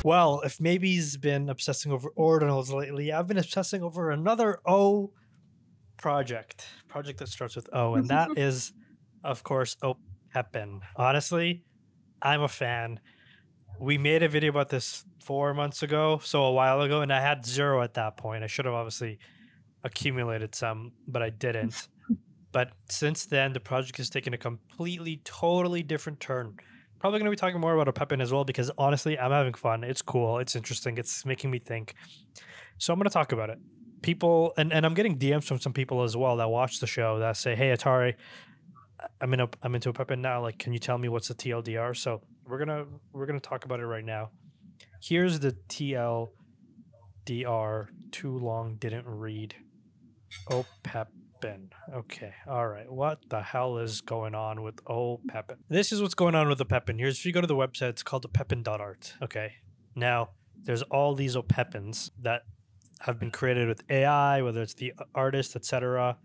Well, if maybe he's been obsessing over ordinals lately, I've been obsessing over another O project that starts with O, and that is, of course, Opepen. Honestly, I'm a fan. We made a video about this 4 months ago, so a while ago, and I had zero at that point. I should have obviously accumulated some, but I didn't. But since then, the project has taken a completely, totally different turn. Probably going to be talking more about Opepen as well because honestly, I'm having fun. It's cool. It's interesting. It's making me think. So I'm going to talk about it. People, and I'm getting DMs from some people as well that watch the show that say, "Hey, Atari, I'm into Opepen now. Like, can you tell me what's the TLDR?" So we're gonna talk about it right now. Here's the TLDR. Too long, didn't read. Opepen. Okay. All right. What the hell is going on with Opepen? This is what's going on with Opepen. Here's if you go to the website, it's called opepen.art. Okay. Now, there's all these Opepens that have been created with AI, whether it's the artist, etc.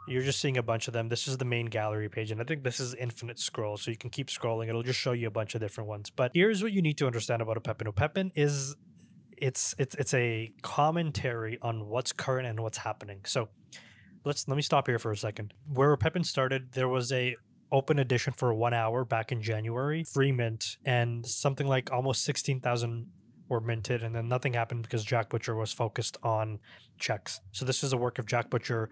You're just seeing a bunch of them. This is the main gallery page, and I think this is infinite scroll, so you can keep scrolling. It'll just show you a bunch of different ones. But here's what you need to understand about Opepen. Opepen is it's a commentary on what's current and what's happening. So let me stop here for a second. Where Opepen started, there was a open edition for 1 hour back in January, free mint, and something like almost 16,000 were minted, and then nothing happened because Jack Butcher was focused on checks. So this is a work of Jack Butcher,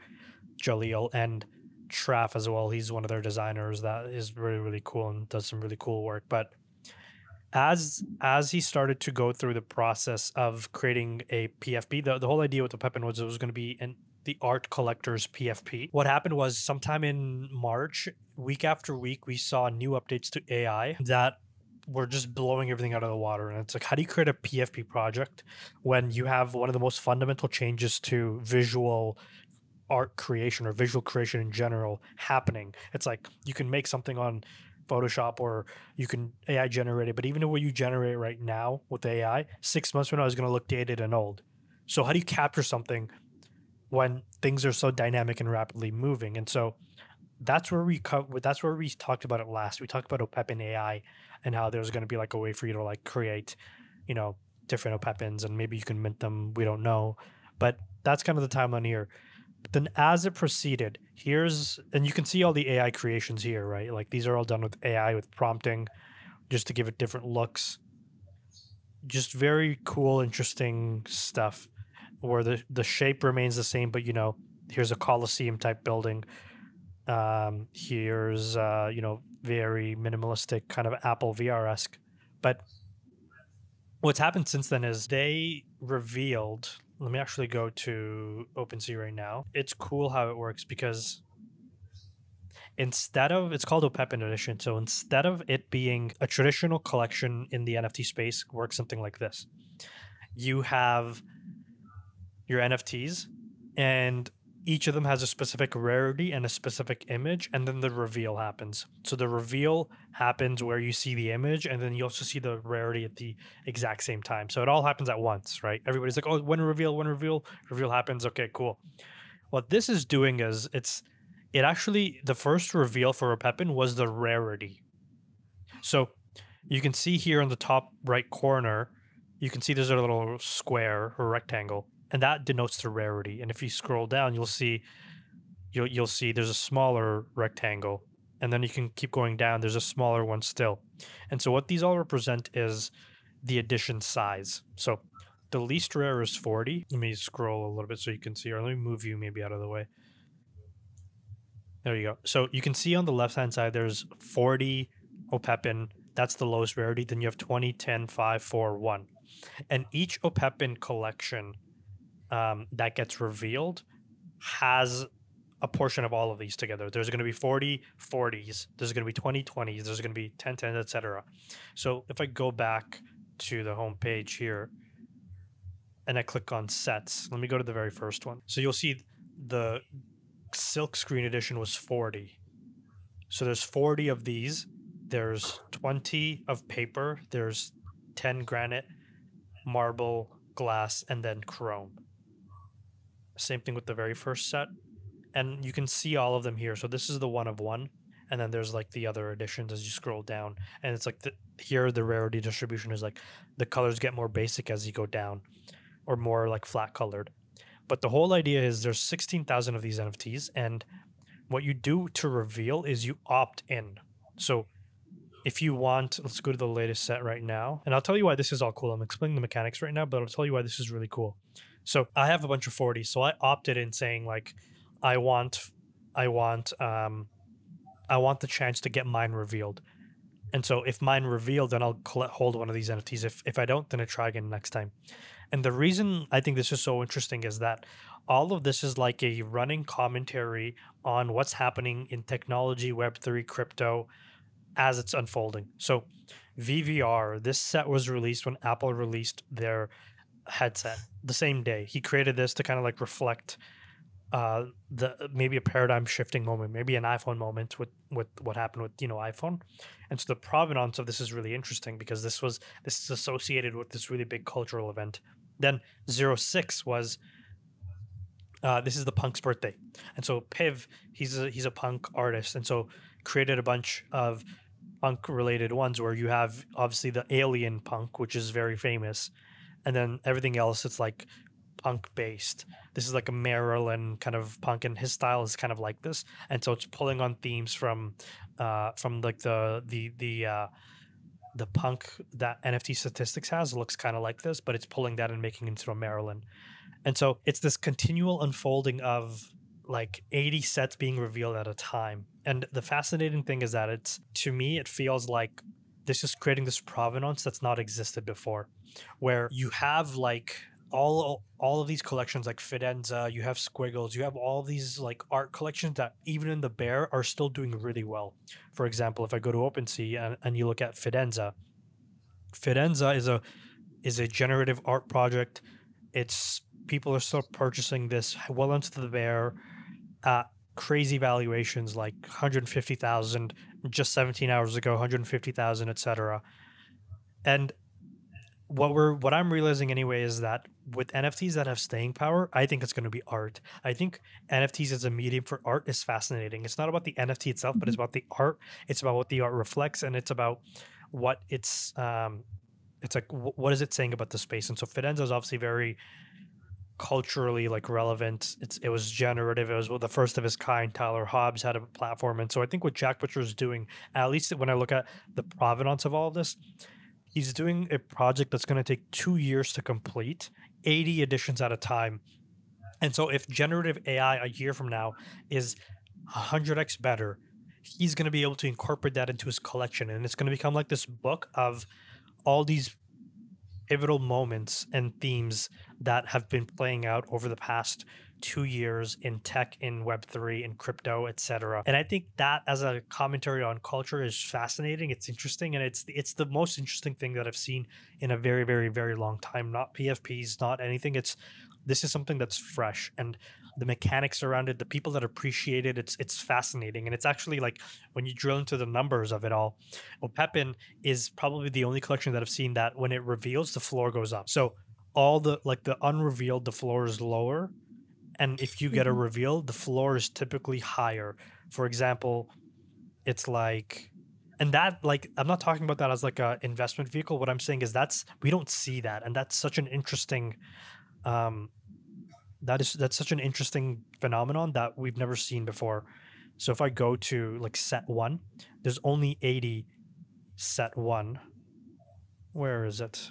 Jaleel, and Traff as well. He's one of their designers that is really, really cool and does some really cool work. But as he started to go through the process of creating a PFP, the whole idea with the Opepen was it was going to be the art collector's PFP. What happened was sometime in March, week after week, we saw new updates to AI that were just blowing everything out of the water. And it's like, how do you create a PFP project when you have one of the most fundamental changes to visual art creation or visual creation in general happening? It's like you can make something on Photoshop or you can AI generate it, but even what you generate right now with AI, 6 months from now is going to look dated and old. So how do you capture something when things are so dynamic and rapidly moving? And so that's where we talked about it last. We talked about Opepen AI and how there's going to be like a way for you to like create, different Opepens, and maybe you can mint them. We don't know, but that's kind of the timeline here. But then as it proceeded, and you can see all the AI creations here, right? Like these are all done with AI with prompting, just to give it different looks. Just very cool, interesting stuff where the shape remains the same, but here's a Colosseum type building. Here's very minimalistic kind of Apple VR-esque. But what's happened since then is they revealed, let me actually go to OpenSea right now. It's cool how it works because it's called Opepen Edition. So instead of it being a traditional collection in the NFT space, works something like this. You have your NFTs, and each of them has a specific rarity and a specific image, and then the reveal happens. So the reveal happens where you see the image, and then you also see the rarity at the exact same time. So it all happens at once, right? Everybody's like, oh, when reveal happens. Okay, cool. What this is doing is it actually, the first reveal for Opepen was the rarity. So you can see here in the top right corner, you can see there's a little square or rectangle, and that denotes the rarity. And if you scroll down, you'll see there's a smaller rectangle, and then you can keep going down. There's a smaller one still. And so what these all represent is the edition size. So the least rare is 40. Let me scroll a little bit so you can see, or let me move you maybe out of the way. There you go. So you can see on the left-hand side, there's 40 Opepen. That's the lowest rarity. Then you have 20, 10, 5, 4, 1. And each Opepen collection that gets revealed has a portion of all of these together. There's going to be 40 40s. There's going to be 20 20s. There's going to be 10 10s, etc. So if I go back to the home page here and I click on sets, let me go to the very first one. So you'll see the silk screen edition was 40. So there's 40 of these. There's 20 of paper. There's 10 granite, marble, glass, and then chrome. Same thing with the very first set. And you can see all of them here. So this is the one of one. and then there's like the other editions as you scroll down, and it's like here the rarity distribution is like the colors get more basic as you go down, or more like flat colored. But the whole idea is there's 16,000 of these NFTs, and what you do to reveal is you opt in. So if you want, let's go to the latest set right now, and I'll tell you why this is all cool. I'm explaining the mechanics right now, but I'll tell you why this is really cool. So I have a bunch of 40s, so I opted in saying like, I want the chance to get mine revealed. And so if mine revealed, then I'll hold one of these NFTs. If I don't, then I try again next time. And the reason I think this is so interesting is that all of this is like a running commentary on what's happening in technology, Web3, crypto, as it's unfolding. So VVR, this set was released when Apple released their headset the same day. He created this to kind of like reflect the maybe a paradigm shifting moment, maybe an iPhone moment with what happened with iPhone. And so the provenance of this is really interesting because this is associated with this really big cultural event. Then 06 was this is the punk's birthday, and so Piv, he's a punk artist, and so created a bunch of punk related ones where you have obviously the alien punk, which is very famous, and then everything else it's like punk based. This is like a Maryland kind of punk, and his style is kind of like this, and so it's pulling on themes from like the punk that NFT Statistics has. It looks kind of like this, but it's pulling that and making it into a Maryland. And so it's this continual unfolding of like 80 sets being revealed at a time. And the fascinating thing is that to me, it feels like this is creating this provenance that's not existed before, where you have like all of these collections like Fidenza, you have Squiggles, you have all these like art collections that even in the bear are still doing really well. For example, if I go to OpenSea and you look at Fidenza is a generative art project. People are still purchasing this well into the bear at crazy valuations like 150,000 just 17 hours ago, 150,000, etc. And what I'm realizing anyway is that with NFTs that have staying power, I think it's going to be art. I think NFTs as a medium for art is fascinating. It's not about the NFT itself, but it's about the art. It's about what the art reflects, and it's about what it's like what is it saying about the space. And so Fidenza is obviously very culturally like relevant. It was generative. It was the first of its kind. Tyler Hobbs had a platform, and so I think what Jack Butcher is doing, at least when I look at the provenance of all of this, he's doing a project that's going to take 2 years to complete, 80 editions at a time. And so if generative AI a year from now is 100x better, he's going to be able to incorporate that into his collection, and it's going to become like this book of all these pivotal moments and themes that have been playing out over the past 2 years in tech, in Web3, in crypto, etc. And I think that as a commentary on culture is fascinating. It's interesting, and it's the most interesting thing that I've seen in a very, very, very long time. Not PFPs, not anything. This is something that's fresh, and the mechanics around it, the people that appreciate it, it's fascinating. And it's actually like when you drill into the numbers of it all, Opepen is probably the only collection that I've seen that when it reveals, the floor goes up. So all the unrevealed, the floor is lower. And if you get a reveal, the floor is typically higher. For example, it's like, and that like, I'm not talking about that as like a investment vehicle. What I'm saying is we don't see that. And that's such an interesting, that's such an interesting phenomenon that we've never seen before. So if I go to like set 1, there's only 80 set 1. Where is it?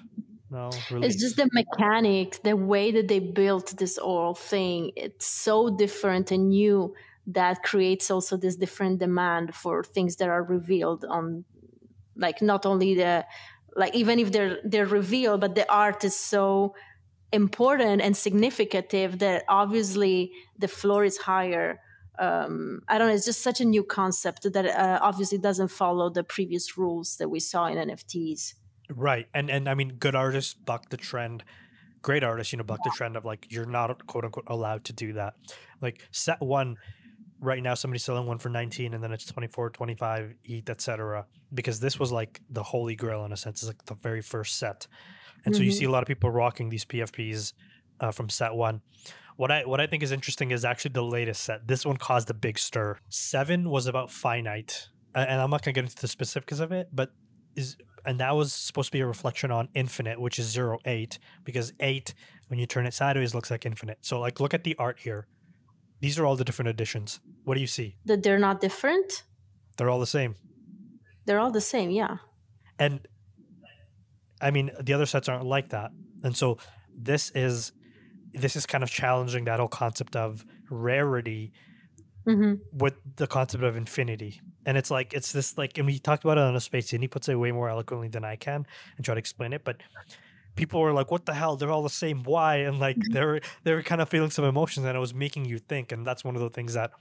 No, release. It's just the mechanics, the way that they built this whole thing. It's so different and new that creates also this different demand for things that are revealed on, like not only even if they're revealed, but the art is so important and significant that obviously the floor is higher. I don't know. It's just such a new concept that obviously doesn't follow the previous rules that we saw in NFTs. Right. And I mean, good artists buck the trend. Great artists, buck the trend of like, you're not quote unquote allowed to do that. Like set 1 right now, somebody's selling one for 19 and then it's 24, 25, ETH, etc. Because this was like the holy grail in a sense. It's like the very first set. And so you see a lot of people rocking these PFPs from set 1. What I think is interesting is actually the latest set. This one caused a big stir. 7 was about finite. and I'm not going to get into the specifics of it, but and that was supposed to be a reflection on infinite, which is 0, 8, because 8, when you turn it sideways, looks like infinite. So like, look at the art here. These are all the different editions. What do you see? That they're not different? They're all the same. They're all the same, yeah. And I mean, the other sets aren't like that. And so this is kind of challenging that whole concept of rarity with the concept of infinity. And it's this and we talked about it on a space, and he puts it way more eloquently than I can and try to explain it. But people were like, what the hell? They're all the same. Why? And like, they were kind of feeling some emotions, and it was making you think. And that's one of the things that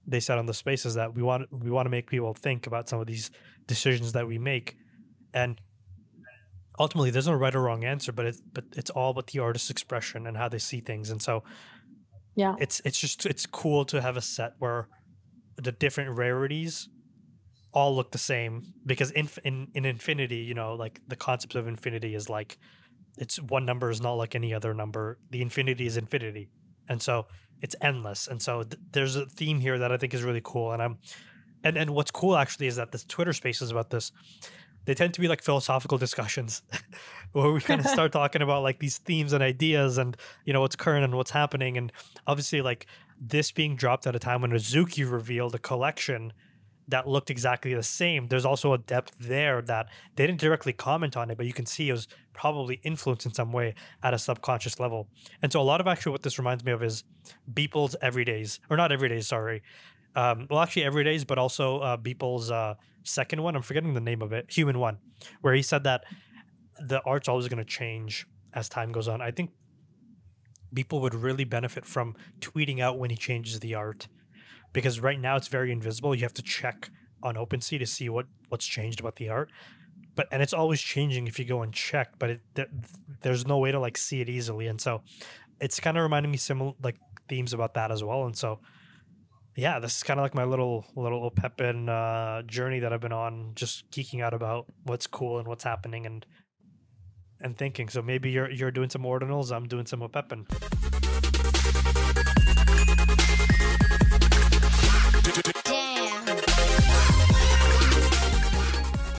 they said on the space, is that we want to make people think about some of these decisions that we make. And ultimately, there's no right or wrong answer, but it's all about the artist's expression and how they see things. And so, yeah, it's cool to have a set where the different rarities all look the same, because in infinity, you know, like the concept of infinity is like, it's one number is not like any other number. The infinity is infinity, and so it's endless. And so there's a theme here that I think is really cool. And what's cool actually is that the Twitter spaces about this, they tend to be like philosophical discussions where we kind of start talking about like these themes and ideas, and you know, what's current and what's happening. And obviously, like, this being dropped at a time when Azuki revealed a collection that looked exactly the same, there's also a depth there that they didn't directly comment on it, but you can see it was probably influenced in some way at a subconscious level. And so a lot of actually what this reminds me of is Beeple's Everydays, or not Everydays, sorry. Well, actually Everydays, but also Beeple's second one, I'm forgetting the name of it, Human One, where he said that the art's always going to change as time goes on. I think people would really benefit from tweeting out when he changes the art, because right now it's very invisible. You have to check on OpenSea to see what's changed about the art, and it's always changing if you go and check, but there's no way to like see it easily. And so it's kind of reminding me similar like themes about that as well. And so yeah, this is kind of like my little Opepen journey that I've been on, just geeking out about what's cool and what's happening and thinking. So maybe you're doing some ordinals, I'm doing some Opepen.